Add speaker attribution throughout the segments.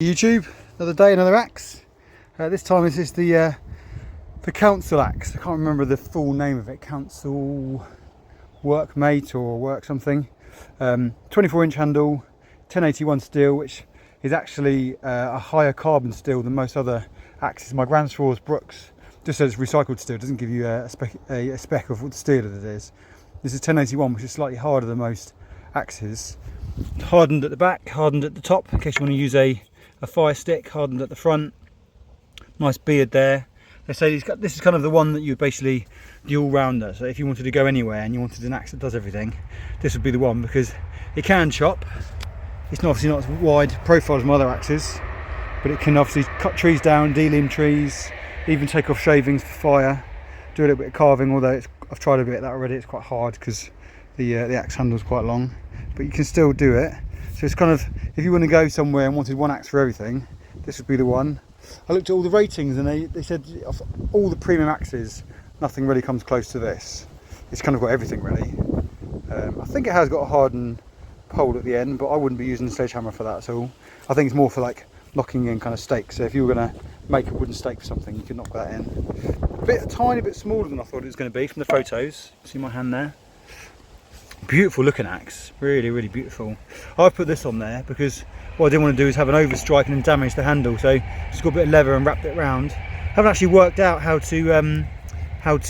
Speaker 1: YouTube, another day, another axe. This time this is the council axe. I can't remember the full name of it. Council Workmate or Work something. 24-inch handle, 1081 steel, which is actually a higher carbon steel than most other axes. My Grand Straws Brooks just says it's recycled steel. It doesn't give you a spec of what the steel it is. This is 1081, which is slightly harder than most axes. Hardened at the back, hardened at the top in case you want to use a fire stick, hardened at the front. Nice beard there. They say this is kind of the one that you basically the all-rounder. So if you wanted to go anywhere and you wanted an axe that does everything, this would be the one, because it can chop. It's obviously not as wide profile as my other axes, but it can obviously cut trees down, delimb trees, even take off shavings for fire, do a little bit of carving. Although I've tried a bit of that already. It's quite hard because the axe handle is quite long, but you can still do it. So it's kind of, if you want to go somewhere and wanted one axe for everything, this would be the one. I looked at all the ratings and they said of all the premium axes, nothing really comes close to this. It's kind of got everything really. I think it has got a hardened pole at the end, but I wouldn't be using the sledgehammer for that at all. I think it's more for like locking in kind of stakes. So if you were going to make a wooden stake for something, you could knock that in. A tiny bit smaller than I thought it was going to be from the photos. See my hand there? Beautiful looking axe, really beautiful. I've put this on there because what I didn't want to do is have an overstrike and then damage the handle, so just got a bit of leather and wrapped it around. Haven't actually worked out how to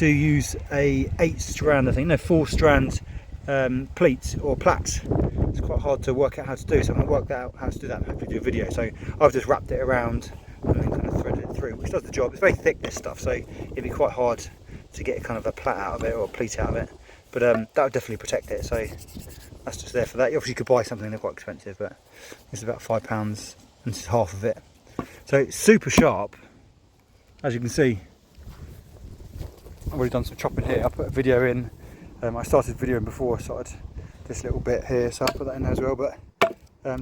Speaker 1: use a 8-strand, I think, no, 4-strand pleat or plait. It's quite hard to work out how to do, so I'm going to work out how to do that and hopefully do a video. So I've just wrapped it around and then kind of threaded it through, which does the job. It's very thick, this stuff, so it'd be quite hard to get kind of a plait out of it or a pleat out of it. But that would definitely protect it, so that's just there for that. You obviously could buy something, they're quite expensive, but this is about £5 and this is half of it. So it's super sharp, as you can see. I've already done some chopping here. I put a video in, I started videoing before I started this little bit here, so I'll put that in there as well. But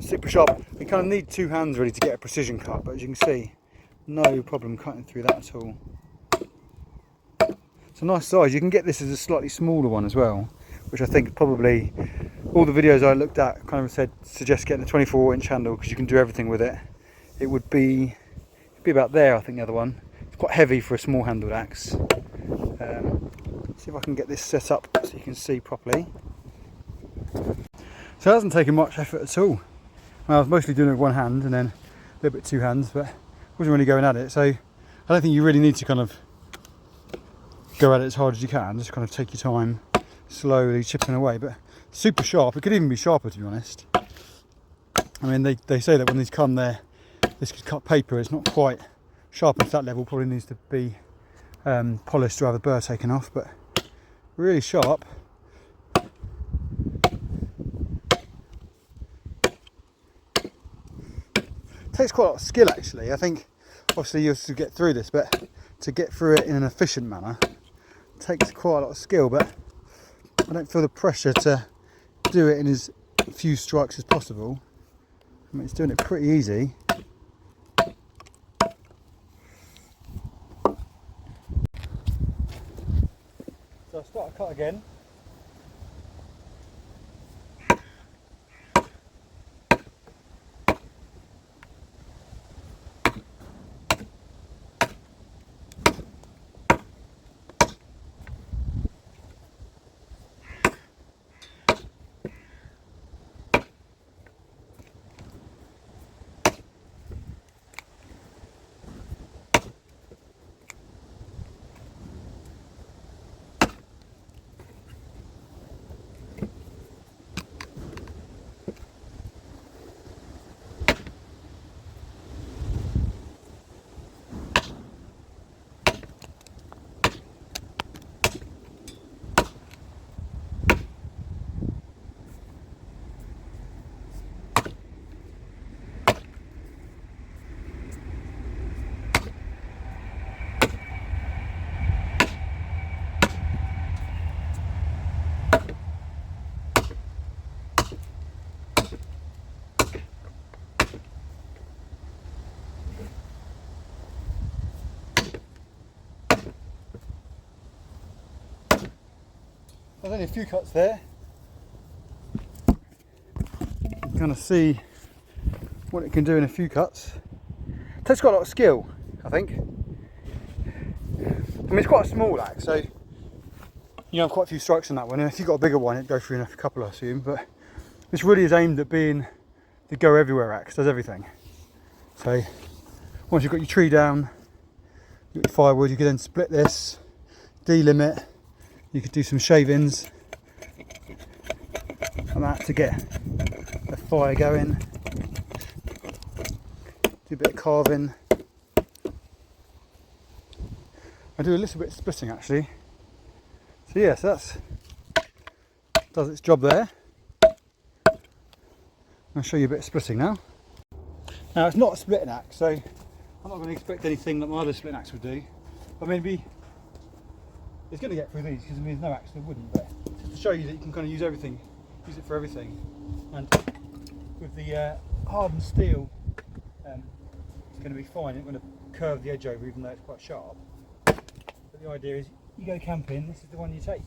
Speaker 1: super sharp. You kind of need 2 hands really to get a precision cut, but as you can see, no problem cutting through that at all. It's a nice size. You can get this as a slightly smaller one as well, which I think probably all the videos I looked at kind of suggest getting a 24-inch handle because you can do everything with it. It would be about there, I think, the other one. It's quite heavy for a small handled axe. See if I can get this set up so you can see properly. So it hasn't taken much effort at all. I was mostly doing it with one hand and then a little bit 2 hands, but wasn't really going at it. So I don't think you really need to kind of go at it as hard as you can, just kind of take your time, slowly chipping away, but super sharp. It could even be sharper, to be honest. I mean, they say that when these come there, this could cut paper. It's not quite sharp at that level, probably needs to be polished to have the burr taken off, but really sharp. Takes quite a lot of skill actually. I think obviously you have to get through this, but to get through it in an efficient manner takes quite a lot of skill, but I don't feel the pressure to do it in as few strikes as possible. I mean, it's doing it pretty easy. So I'll start a cut again. There's only a few cuts there. You can kind of see what it can do in a few cuts. It takes quite a lot of skill, I think. I mean, it's quite a small axe, so you have quite a few strikes on that one, and if you've got a bigger one it'd go through in a couple, I assume, but this really is aimed at being the go everywhere axe, does everything. So once you've got your tree down, you've got your firewood, you can then split this, delimit, you could do some shavings and that to get the fire going, do a bit of carving. I do a little bit of splitting actually. So yeah, so that's does its job there. I'll show you a bit of splitting now. Now it's not a splitting axe, so I'm not going to expect anything that my other splitting axe would do. But maybe it's going to get through these because there's no axe that wouldn't. But just to show you that you can kind of use everything, use it for everything. And with the hardened steel, it's going to be fine. It's going to curve the edge over, even though it's quite sharp. But the idea is, you go camping, this is the one you take.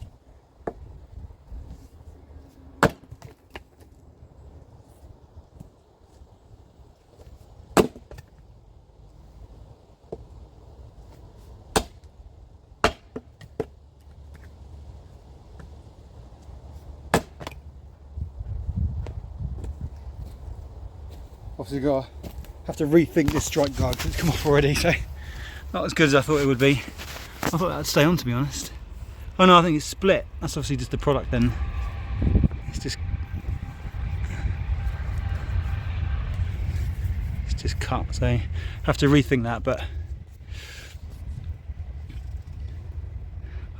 Speaker 1: Obviously have to rethink this strike guard because it's come off already, so not as good as I thought it would be. I thought that'd stay on, to be honest. Oh no, I think it's split. That's obviously just the product then. It's just cut, so I have to rethink that, but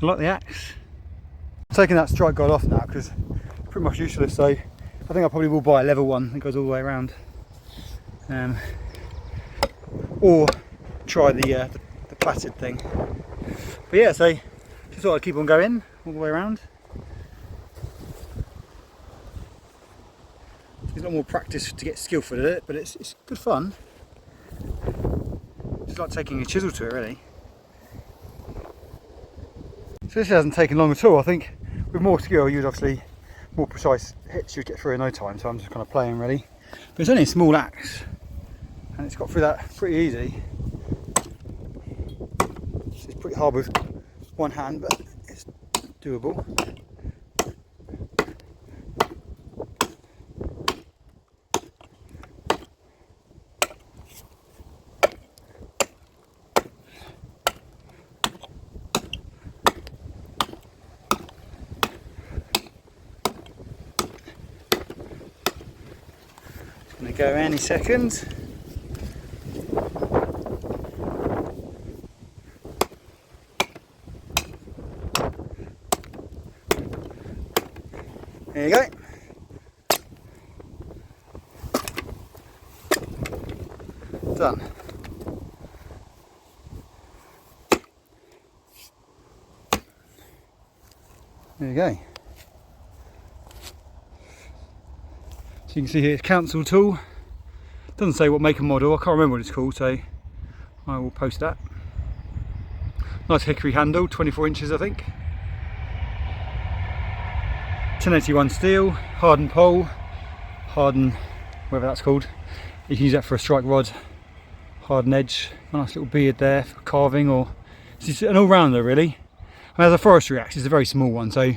Speaker 1: I like the axe. I'm taking that strike guard off now because it's pretty much useless, so I think I probably will buy a level one that goes all the way around. Or try the plaited thing. But yeah, so just thought I'd keep on going all the way around. There's a lot more practice to get skillful at it, but it's good fun. It's like taking a chisel to it, really. So this hasn't taken long at all. I think with more skill you'd obviously more precise hits you'd get through in no time, so I'm just kind of playing really. But it's only a small axe and it's got through that pretty easy. It's pretty hard with one hand, but it's doable. It's going to go any second. There you go. Done. There you go. So you can see here it's council tool. Doesn't say what make and model, I can't remember what it's called, so I will post that. Nice hickory handle, 24 inches I think. 1081 steel, hardened pole, hardened, whatever that's called. You can use that for a strike rod, hardened edge, a nice little beard there for carving, or it's just an all-rounder really. And as a forestry axe, it's a very small one, so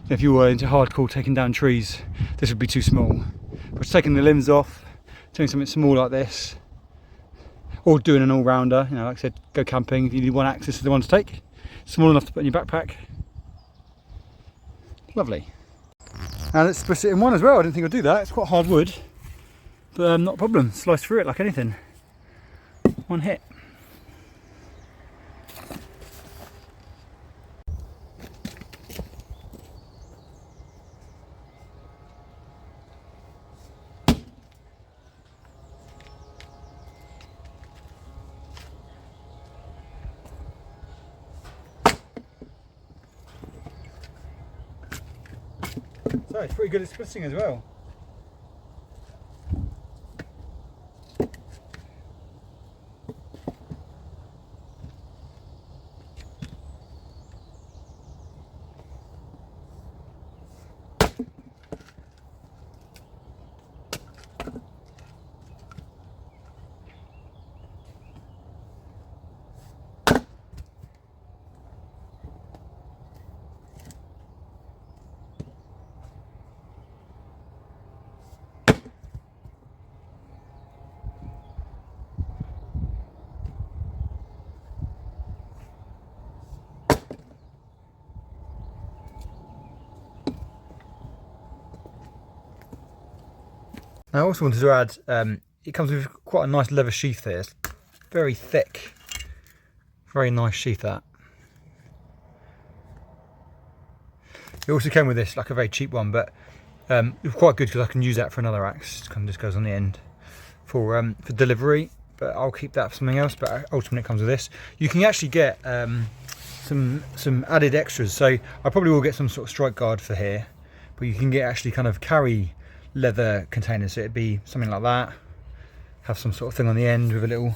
Speaker 1: if you were into hardcore taking down trees, this would be too small. But just taking the limbs off, doing something small like this, or doing an all-rounder, you know, like I said, go camping, if you need one axe, this is the one to take. Small enough to put in your backpack. Lovely. Now let's split it in one as well. I didn't think I'd do that. It's quite hard wood, but not a problem. Slice through it like anything. One hit. So it's pretty good at splitting as well. I also wanted to add, it comes with quite a nice leather sheath here. It's very thick, very nice sheath that. It also came with this, like a very cheap one, but it was quite good because I can use that for another axe. It kind of just goes on the end for delivery, but I'll keep that for something else. But ultimately it comes with this. You can actually get some added extras. So I probably will get some sort of strike guard for here, but you can get actually kind of carry leather containers. So it'd be something like that. Have some sort of thing on the end with a little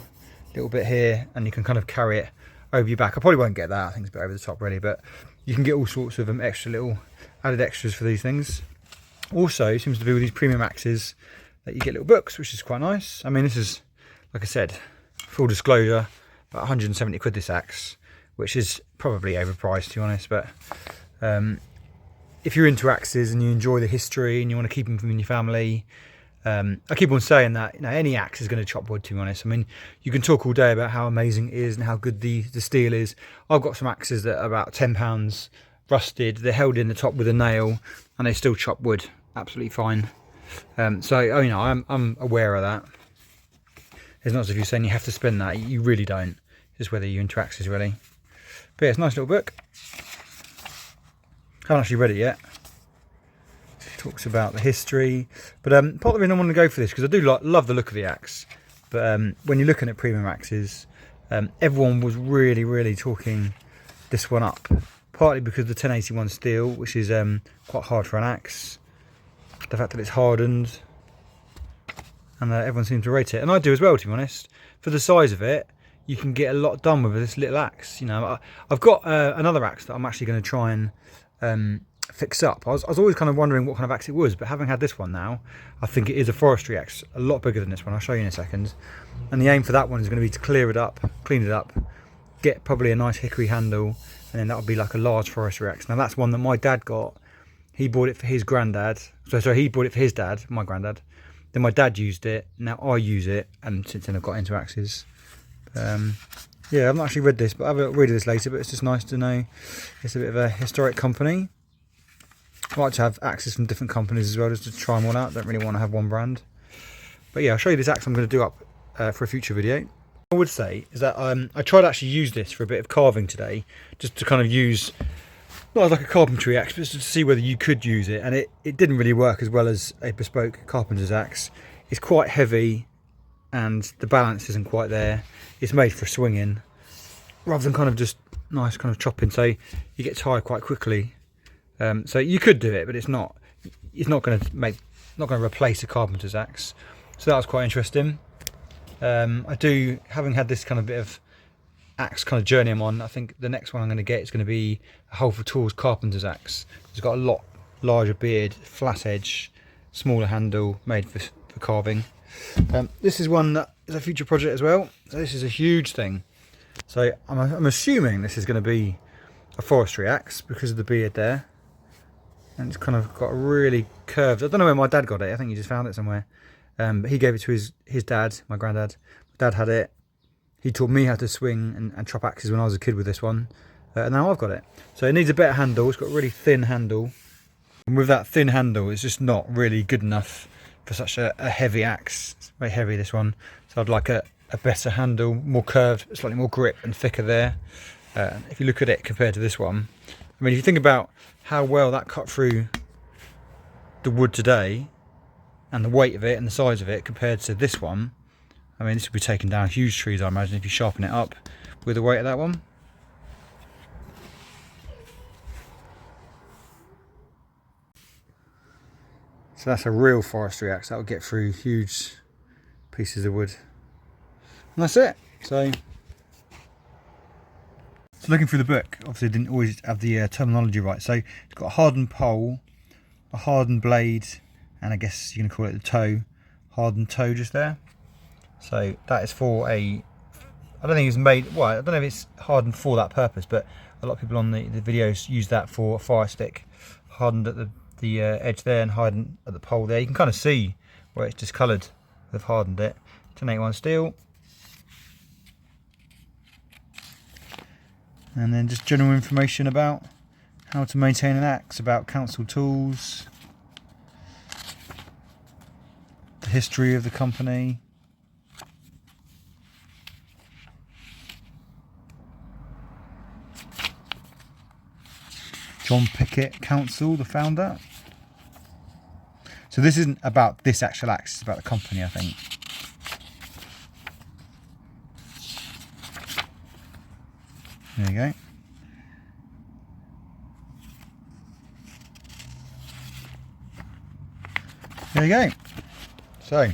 Speaker 1: bit here, and you can kind of carry it over your back. I probably won't get that. I think it's a bit over the top really, but you can get all sorts of extra little added extras for these things. Also, seems to be with these premium axes that you get little books, which is quite nice. I mean, this is, like I said, full disclosure, about 170 quid this axe, which is probably overpriced to be honest, but if you're into axes and you enjoy the history and you want to keep them from your family, I keep on saying that, you know, any axe is going to chop wood, to be honest. I mean, you can talk all day about how amazing it is and how good the steel is. I've got some axes that are about £10, rusted. They're held in the top with a nail and they still chop wood absolutely fine. So, you know, I'm aware of that. It's not as if you're saying you have to spend that. You really don't. Just whether you're into axes, really. But yeah, it's a nice little book. Haven't actually read it yet. Talks about the history, but part of the reason I want to go for this because I do love the look of the axe, but when you're looking at premium axes, everyone was really talking this one up, partly because the 1081 steel, which is quite hard for an axe, the fact that it's hardened, and everyone seems to rate it, and I do as well, to be honest. For the size of it, you can get a lot done with this little axe. You know, I've got another axe that I'm actually going to try and fix up. I was always kind of wondering what kind of axe it was, but having had this one now, I think it is a forestry axe, a lot bigger than this one. I'll show you in a second. And the aim for that one is going to be to clear it up, clean it up, get probably a nice hickory handle, and then that'll be like a large forestry axe. Now that's one that my dad got. He bought it for his granddad. So he bought it for his dad, my granddad. Then my dad used it. Now I use it, and since then I've got into axes. Yeah, I've not actually read this, but I'll have a read of this later. But it's just nice to know it's a bit of a historic company. I like to have axes from different companies as well, just to try them all out. Don't really want to have one brand. But yeah, I'll show you this axe I'm going to do up for a future video. What I would say is that I tried to actually use this for a bit of carving today, just to kind of use, not as like a carpentry axe, but just to see whether you could use it. And it didn't really work as well as a bespoke carpenter's axe. It's quite heavy and the balance isn't quite there. It's made for swinging rather than kind of just nice kind of chopping, so you get tired quite quickly. So you could do it, but it's not going to replace a carpenter's axe. So that was quite interesting. Having had this kind of bit of axe kind of journey I'm on, I think the next one I'm going to get is going to be a Holford Tools carpenter's axe. It's got a lot larger beard, flat edge, smaller handle, made for carving. This is one that is a future project as well. So this is a huge thing. So I'm assuming this is going to be a forestry axe because of the beard there. And it's kind of got a really curved, I don't know where my dad got it, I think he just found it somewhere. But he gave it to his dad, my granddad. My dad had it. He taught me how to swing and chop axes when I was a kid with this one. And now I've got it. So it needs a better handle. It's got a really thin handle. And with that thin handle, it's just not really good enough for such a heavy axe. It's very heavy, this one. So I'd like a better handle, more curved, slightly more grip and thicker there. If you look at it compared to this one, I mean, if you think about how well that cut through the wood today and the weight of it and the size of it compared to this one, I mean, this would be taking down huge trees, I imagine, if you sharpen it up with the weight of that one. So that's a real forestry axe. That will get through huge pieces of wood. And that's it. So looking through the book, obviously I didn't always have the terminology right. So it's got a hardened pole, a hardened blade, and I guess you can call it the toe, hardened toe just there. So that is for I don't think it's made, well, I don't know if it's hardened for that purpose, but a lot of people on the videos use that for a fire stick. Hardened at the edge there and hardened at the pole there. You can kind of see where it's discoloured. They've hardened it. 1081 steel. And then just general information about how to maintain an axe, about council tools, the the history of the company. John Pickett Council, the founder. So this isn't about this actual axe, it's about the company, I think. There you go. There you go. So